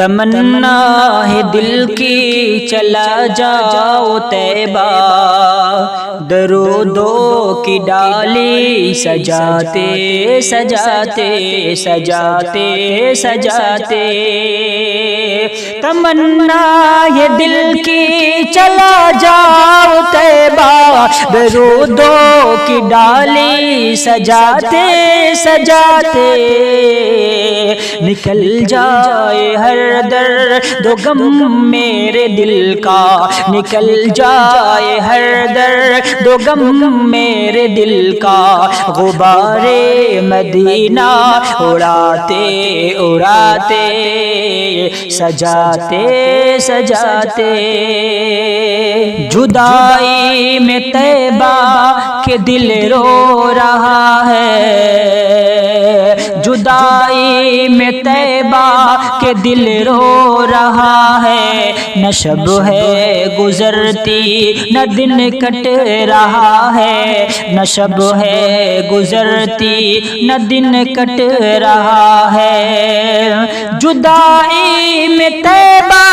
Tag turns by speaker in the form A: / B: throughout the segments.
A: تمنا ہے دل کی چلا جاؤ طیبہ، درودوں کی ڈالی سجاتے سجاتے سجاتے سجاتے، تمنا ہے دل کی چلا جاؤ طیبہ، درودوں کی ڈالی سجاتے سجاتے، نکل جائے ہر درد و غم میرے دل کا، نکل جائے ہر درد و غم میرے دل کا، غبار مدینہ اڑاتے اڑاتے سجاتے سجاتے، جدائی میں طیبہ کے دل رو رہا ہے، جدائی میں طیبہ کے دل رو رہا ہے، نہ شب ہے گزرتی نہ دن کٹ رہا ہے، نہ شب ہے گزرتی نہ دن کٹ رہا ہے، جدائی میں طیبہ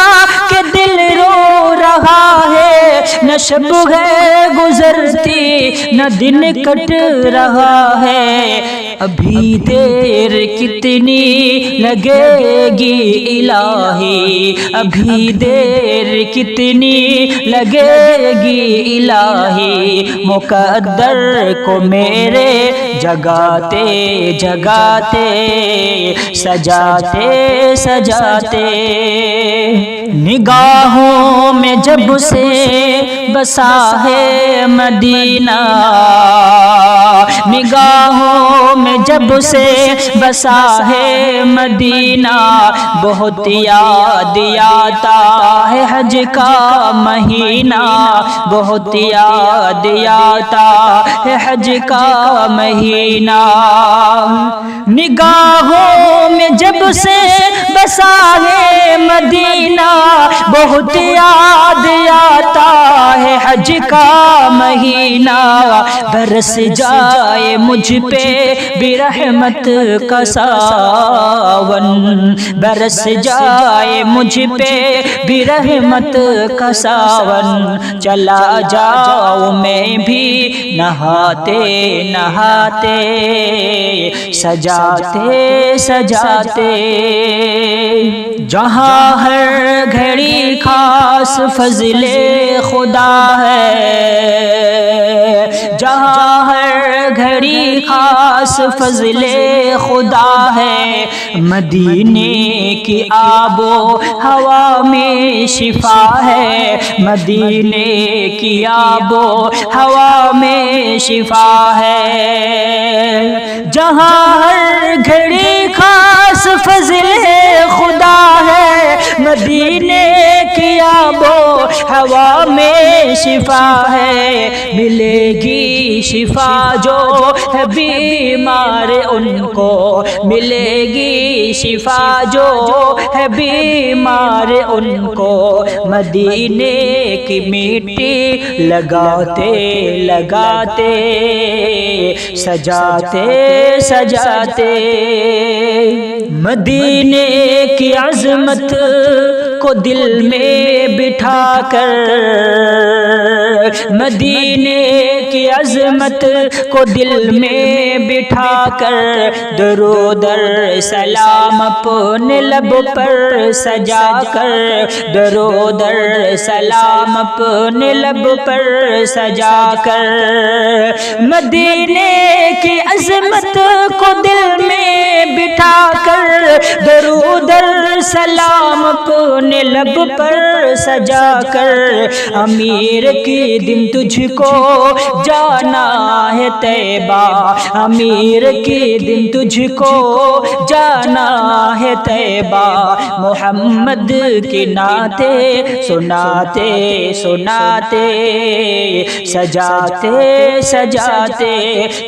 A: کے دل رو رہا ہے، نہ شب ہے گزرتی نہ دن کٹ رہا ہے، ابھی دیر کتنی لگے گی الہی، ابھی دیر کتنی لگے گی الہی، مقدر کو میرے جگاتے جگاتے سجاتے سجاتے، نگاہوں میں جب سے بسا ہے مدینہ، نگاہوں میں جب سے بسا ہے مدینہ، بہت یاد آتا ہے حج کا مہینہ، بہت یاد آتا ہے حج کا مہینہ، نگاہوں میں جب سے بسا ہے مدینہ، بہت یاد آتا ہے حج کا مہینہ، برس جائے مجھ پہ برحمت کا ساون، برس جائے مجھ پہ برحمت کا ساون، چلا جاؤ میں بھی نہاتے نہاتے سجاتے سجاتے، جہاں ہر گھڑی خاص فضل خدا ہے، جہاں ہر گھڑی خاص فضل خدا ہے، مدینے کی آب و ہوا میں شفا ہے، مدینے کی آب و ہوا میں شفا ہے، جہاں ہر گھڑی خاص فضل خدا ہے، مدینے کی آب و ہوا میں شفا ہے، ملے گی شفا جو ہے بیمار ان کو، ملے گی شفا جو ہے بیمار ان کو، مدینے کی مٹی لگاتے لگاتے سجاتے سجاتے، مدینے کی عظمت کو دل میں بٹھا کر، مدینے کی عظمت کو دل میں بٹھا کر، درود سلام اپنے لب پر سجا کر، درود سلام اپنے لب پر سجا کر، مدینے کی عظمت کو دل میں بٹھا کر، درود سلام اپنے لب پر سجا کر، امیر کی دن تجھ کو جانا ہے طیبہ، امیر کی دن تجھ کو جانا ہے طیبہ، محمد کی نعتیں سناتے سناتے سجاتے سجاتے،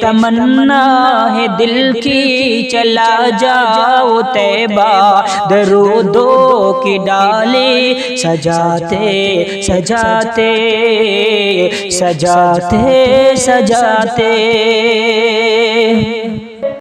A: تمنا ہے دل کی چلا جاؤ طیبہ، درودوں کی ڈالی سجاتے سجاتے سجاتے سجاتے۔